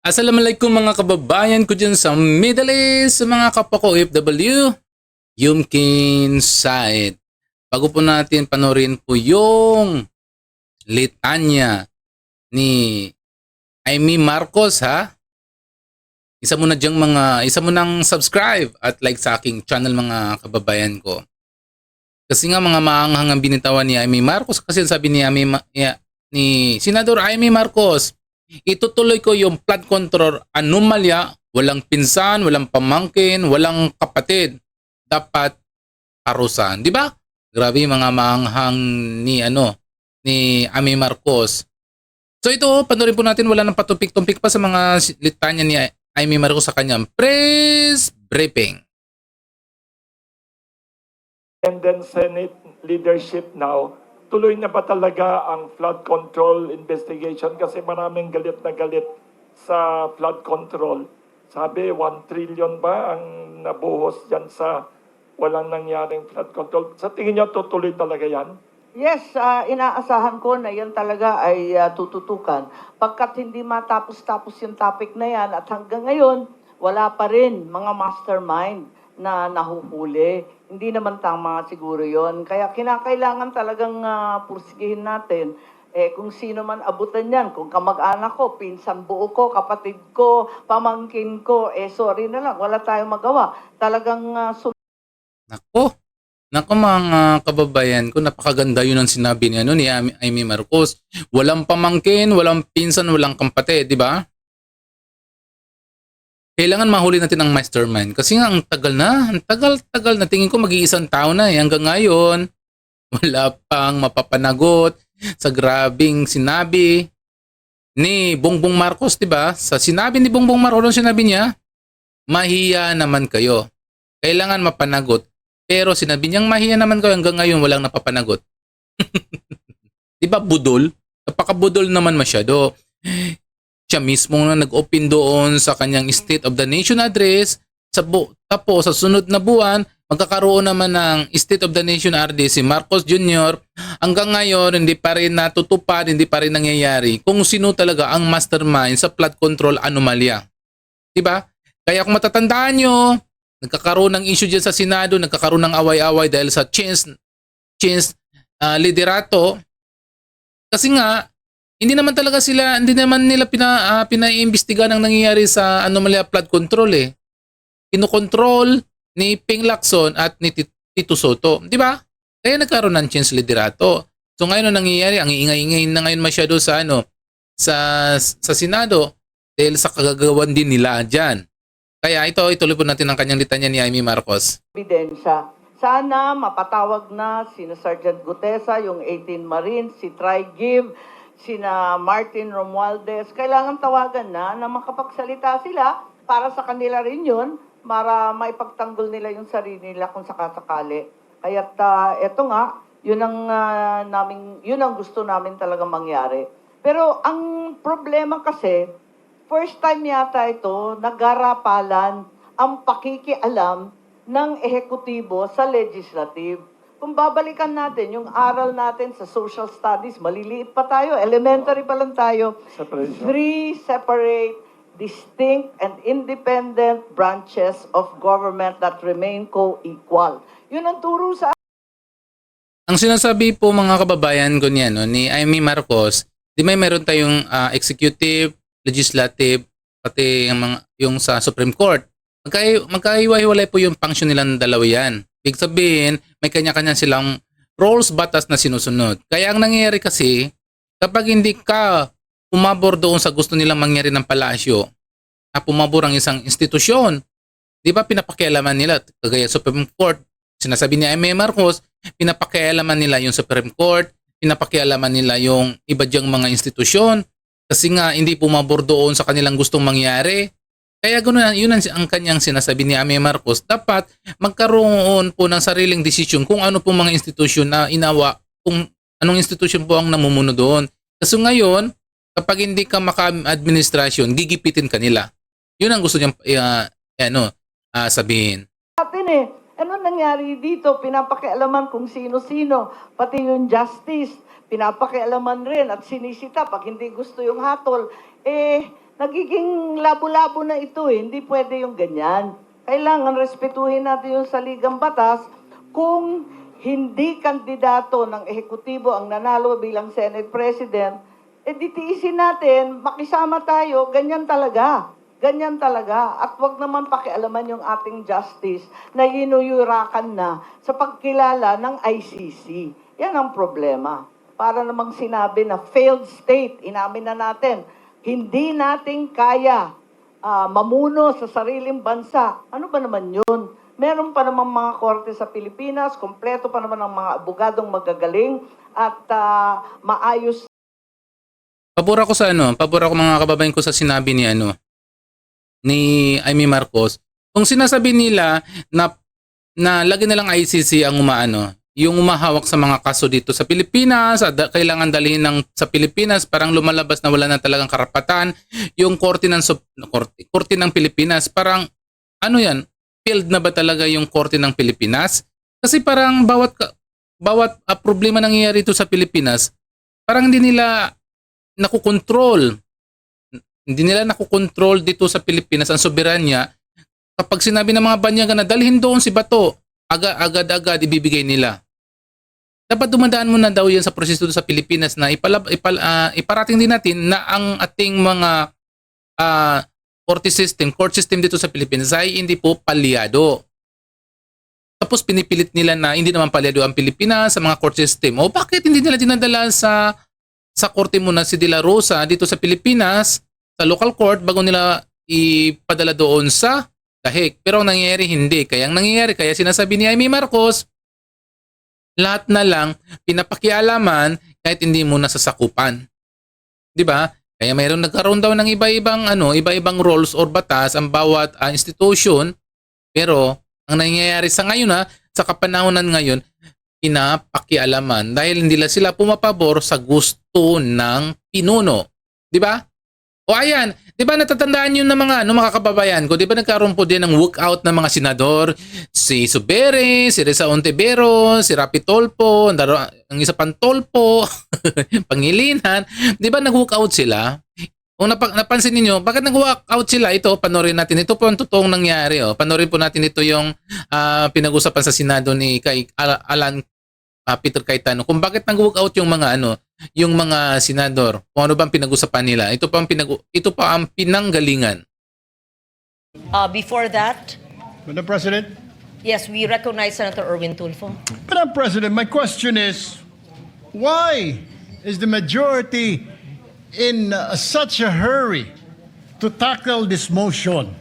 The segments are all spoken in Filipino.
Assalamualaikum mga kababayan ko dyan sa Middle East, sa mga kapwa ko OFW, Yumkin Said. Bago po natin panorin po yung litanya ni Amy Marcos ha. Isa mo nang subscribe at like sa aking channel mga kababayan ko. Kasi nga mga maanghang ang binitawan ni Amy Marcos kasi sabi ni ni Senador Amy Marcos, itutuloy ko yung flood control anomalya, walang pinsan, walang pamangkin, walang kapatid. Dapat parusahan, di ba? Grabe yung mga maanghang ni Amy Marcos. So ito, panoorin po natin, wala nang patumpik-tumpik pa sa mga litanya ni Amy Marcos sa kanyang press briefing. And then Senate leadership now, tuloy na ba talaga ang flood control investigation? Kasi maraming galit na galit sa flood control. Sabi, 1 trillion ba ang nabuhos dyan sa walang nangyaring flood control? Sa tingin nyo, tutuloy talaga yan? Yes, inaasahan ko na yan talaga ay tututukan. Pagkat hindi matapos-tapos yung topic na yan at hanggang ngayon, wala pa rin mga mastermind na nahuhuli. Hindi naman tama siguro yon. Kaya kinakailangan talagang pursigihin natin kung sino man abutan yan. Kung kamag-anak ko, pinsan buo ko, kapatid ko, pamangkin ko, sorry na lang, wala tayong magawa. Talagang Nako mga kababayan ko, napakaganda yun ang sinabi ni Amy Marcos. Walang pamangkin, walang pinsan, walang kapatid, di ba? Kailangan mahuli natin ang mastermind kasi nga ang tagal na, tingin ko mag-iisang taon na hanggang ngayon wala pang mapapanagot sa grabing sinabi ni Bongbong Marcos, 'di ba? Sa sinabi ni Bongbong Marcos, sinabi niya, mahiya naman kayo. Kailangan mapanagot. Pero sinabi niyang mahiya naman kayo hanggang ngayon walang napapanagot. 'Di ba budol? Napakabudol naman masyado. Siya mismo na nag-open doon sa kanyang State of the Nation address. Tapos sa sunod na buwan, magkakaroon naman ng State of the Nation address si Marcos Jr. Hanggang ngayon, hindi pa rin natutupad, hindi pa rin nangyayari kung sino talaga ang mastermind sa flood control anomalya. Diba? Kaya kung matatandaan nyo, nagkakaroon ng issue dyan sa Senado, nagkakaroon ng away-away dahil sa change liderato. Kasi nga, hindi naman nila pinaiimbestiga ng nangyayari sa anomalya flood control eh. Kinokontrol ni Ping Lacson at ni Tito Soto, di ba? Kaya nagkaroon ng change liderato. So ngayon ang nangyayari, ang iingay-ingay na ngayon masyado sa Senado dahil sa kagagawan din nila diyan. Kaya ituloy po natin ang kanyang litanya ni Amy Marcos. ebidensya. Sana mapatawag na sina Sergeant Gutesa, yung 18 Marines, si Try Give, sina Martin Romualdez. Kailangan tawagan na makapagsalita sila para sa kanila rin yun, para maipagtanggol nila yung sarili nila kung sakasakali. Kaya eto nga, yun ang gusto namin talaga mangyari. Pero ang problema kasi, first time yata ito, nagarapalan ang pakikialam ng ehekutibo sa legislative. Kung babalikan natin yung aral natin sa social studies, maliliit pa tayo, elementary pa lang tayo. Separation. 3 separate, distinct, and independent branches of government that remain co-equal. Yun ang turo sa Ang sinasabi po mga kababayan ko ni Amy Marcos, di may meron tayong executive, legislative, pati yung sa Supreme Court. Magkaiwa-hiwalay po yung function nilang dalawa yan. Ibig sabihin, may kanya-kanya silang rules, batas na sinusunod. Kaya ang nangyayari kasi, kapag hindi ka pumabor doon sa gusto nilang mangyari ng palasyo, na pumabor ang isang institusyon, di ba pinapakialaman nila, kagaya Supreme Court, sinasabi ni Amy Marcos, pinapakialaman nila yung Supreme Court, pinapakialaman nila yung iba dyang mga institusyon, kasi nga hindi pumabor doon sa kanilang gustong mangyari. Kaya ganoon, yun ang kanyang sinasabi ni Amy Marcos. Dapat magkaroon po ng sariling desisyon kung ano po mga institusyon na kung anong institusyon po ang namumuno doon. Kasi ngayon, kapag hindi ka maka-administrasyon, gigipitin ka nila. Yun ang gusto niyang sabihin. atin eh. Ano nangyari dito? Pinapakialaman kung sino-sino. Pati yung justice, pinapakialaman rin at sinisita pag hindi gusto yung hatol. Nagiging labo-labo na ito eh. Hindi pwede yung ganyan. Kailangan respetuhin natin yung saligang batas. Kung hindi kandidato ng ehekutibo ang nanalo bilang Senate President, ditiisin natin, makisama tayo, ganyan talaga. Ganyan talaga. At wag naman pakialaman yung ating justice na yinuyurakan na sa pagkilala ng ICC. Yan ang problema. Para namang sinabi na failed state, inamin na natin, hindi natin kaya mamuno sa sariling bansa. Ano ba naman yun? Meron pa naman mga korte sa Pilipinas, kompleto pa naman ang mga abogadong magagaling at maayos. Pabor ako sa pabor ako mga kababayan ko sa sinabi ni ni Amy Marcos. Kung sinasabi nila na lagi na lang ICC ang yung umahawak sa mga kaso dito sa Pilipinas, kailangan dalhin sa Pilipinas, parang lumalabas na wala na talagang karapatan. Yung korte ng Pilipinas, parang yan, failed na ba talaga yung korte ng Pilipinas? Kasi parang bawat problema nangyayari dito sa Pilipinas, parang hindi nila nakukontrol. Hindi nila nakukontrol dito sa Pilipinas ang soberanya. Kapag sinabi ng mga banyaga na dalhin doon si Bato, agad-agad ibibigay nila. Dapat dumadaan muna daw yan sa proseso sa Pilipinas na iparating din natin na ang ating mga court system dito sa Pilipinas ay hindi po palyado. Tapos pinipilit nila na hindi naman palyado ang Pilipinas sa mga court system. O bakit hindi nila dinadala sa korte muna si De La Rosa dito sa Pilipinas, sa local court, bago nila ipadala doon sa Dahig? Pero ang nangyayari hindi. Kaya sinasabi ni Amy Marcos, lahat na lang pinapakialaman kahit hindi mo nasasakupan. 'Di ba? Kaya mayroon nagkaroon daw ng iba-ibang roles or batas ang bawat institution, pero ang nangyayari sa ngayon sa kapanahonan ngayon, pinapakialaman dahil hindi sila pumapabor sa gusto ng pinuno. 'Di ba? O ayan, 'di ba natatandaan niyo ng mga kababayan ko, 'di ba nagkaroon po din ng walkout ng mga senador, si Subere, si Risa Ontiveros, si Rapi Tolpo, ang isa pang Tolpo, Pangilinan, 'di ba nag-walkout sila? Kung napansin niyo, bakit nag-walkout sila? Ito, panoorin natin. Ito po ang totoong nangyari. Panoorin po natin ito yung pinag-usapan sa Senado ni kay Alan Peter Cayetano. Kung bakit nag-walkout yung mga senador. Kung ano bang pinag-usapan nila. Ito pa ang pinanggalingan. Before that, Madam President, yes, we recognize Senator Erwin Tulfo. Madam President, my question is, why is the majority in such a hurry to tackle this motion?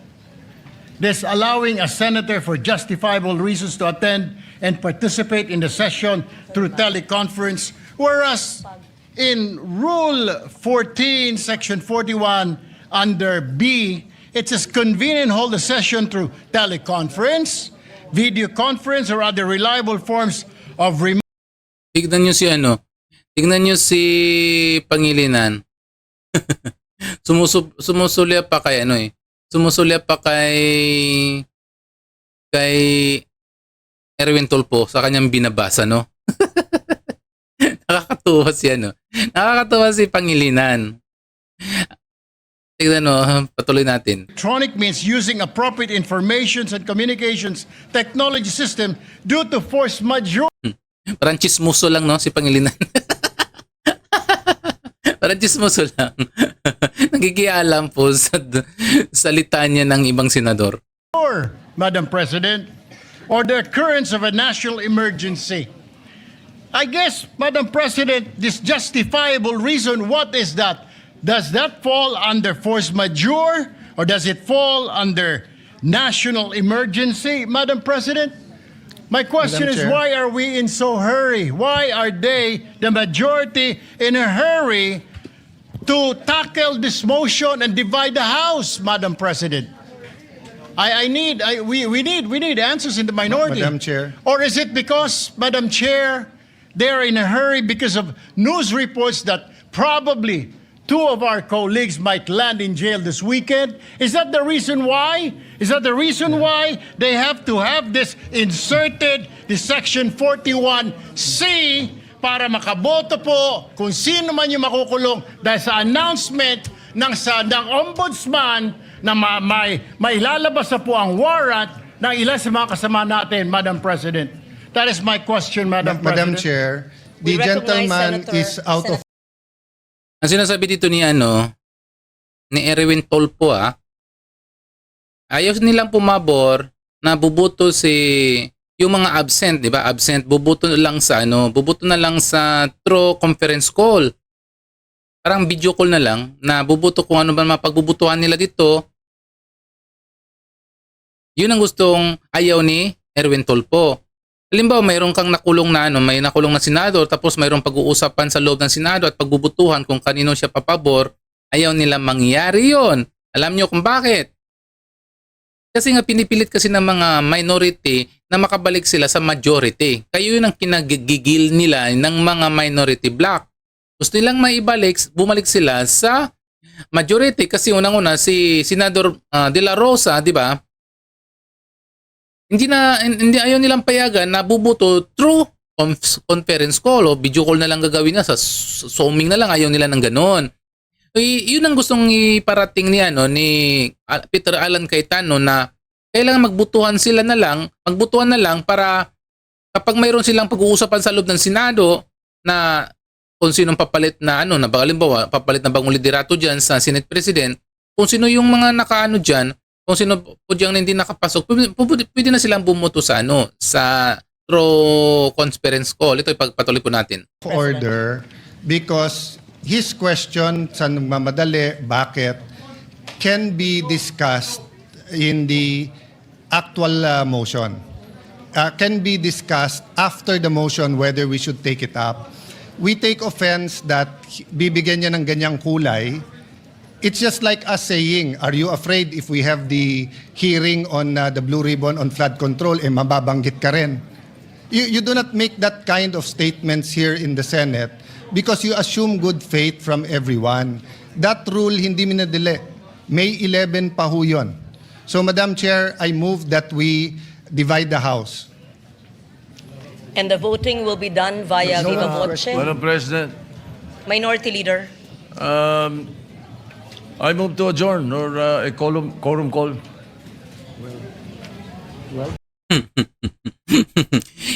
This allowing a senator for justifiable reasons to attend and participate in the session through teleconference, whereas in Rule 14, Section 41, under B, it says convene and hold a session through teleconference, video conference, or other reliable forms of remote. Tignan niyo si Pangilinan. Sumusulya pa kay kay Erwin Tulfo sa kanyang binabasa, no? Nakakatuwa si Pangilinan. Tignan patuloy natin. Electronic means using appropriate informations and communications technology system due to force majeure. Parang chismoso lang, no, si Pangilinan. Parang chismoso lang. Nagigialam po sa litanya ng ibang senador. Madam President, or the occurrence of a national emergency. I guess, Madam President, this justifiable reason, what is that? Does that fall under force majeure or does it fall under national emergency, Madam President? My question Madam is, Chair. why are we in so hurry? Why are they, the majority, in a hurry to tackle this motion and divide the House, Madam President? We need answers in the minority. Madam Chair. Or is it because, Madam Chair, they're in a hurry because of news reports that probably two of our colleagues might land in jail this weekend? Is that the reason why? Is that the reason why they have to have this inserted, this Section 41C, para makaboto po kung sino man yung makukulong dahil sa announcement ng ombudsman na may lalabas na po ang warrant ng ilan sa mga kasama natin, Madam President. That is my question, Madam Madam President. Chair, the We recognize gentleman Senator- is out of Ang sinasabi dito ni ni Erwin Tolpo ayaw nilang pumabor na bubuto yung mga absent, 'di ba? Absent bubuto na lang sa through conference call. Parang video call na lang na bubuto kung ano ba mapagbubutuhan nila dito. Yun ang gustong ayaw ni Erwin Tolpo. Halimbawa, mayroon kang nakulong na may nakulong na senador tapos mayroong pag-uusapan sa loob ng senado at pagbubutuhan kung kanino siya papabor, ayaw nila mangyari yon. Alam niyo kung bakit? Kasi nga pinipilit kasi ng mga minority na makabalik sila sa majority. Kayo yun ang kinagigil nila ng mga minority bloc. Gusto nilang bumalik sila sa majority kasi unang-una si Senador De La Rosa, di ba? Hindi ayaw nilang payagan na bubuto through conference call o video call na lang gagawin na sa Zooming na lang, ayaw nila ng ganoon. Yun ang gustong iparating ni Peter Alan Cayetano na kailangan magbutuhan na lang para kapag mayroon silang pag-uusapan sa loob ng Senado na kung sinong papalit na halimbawa papalit na bagong liderato diyan sa Senate President, kung sino yung mga nakaano diyan, kung sino po diyang hindi nakapasok, pwede na silang bumuto sa through conference call. Ito ipagpatuloy po natin. order because his question sa nagmamadali, bakit, can be discussed in the actual motion. Can be discussed after the motion whether we should take it up. We take offense that bibigyan niya ng ganyang kulay. It's just like us saying, are you afraid if we have the hearing on the Blue Ribbon on flood control, mababanggit ka rin? You do not make that kind of statements here in the Senate because you assume good faith from everyone. That rule hindi minadali. May 11 pa ho yun. So, Madam Chair, I move that we divide the House. And the voting will be done via viva voce. Madam President, Minority Leader. I move to adjourn or a quorum call.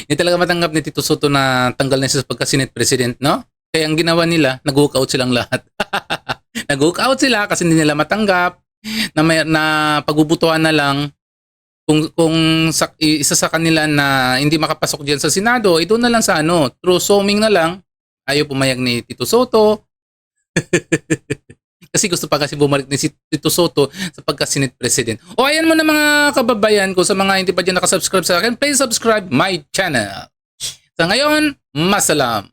Hindi talaga matanggap ni Tito Soto na tanggal na siya sa pagka-Senate President, no? Kaya ang ginawa nila, nag-walk out silang lahat. Nag-walk out sila kasi hindi nila matanggap na pagbubutuhan na lang kung isa sa kanila na hindi makapasok diyan sa Senado, ito na lang sa through Zooming na lang. Ayaw pumayag ni Tito Soto. Kasi gusto pa kasi bumalik ni si Tito Soto sa pagka-Senate President. O ayan mo na mga kababayan ko, sa mga hindi pa dyan nakasubscribe sa akin, please subscribe my channel. Sa ngayon, masalam.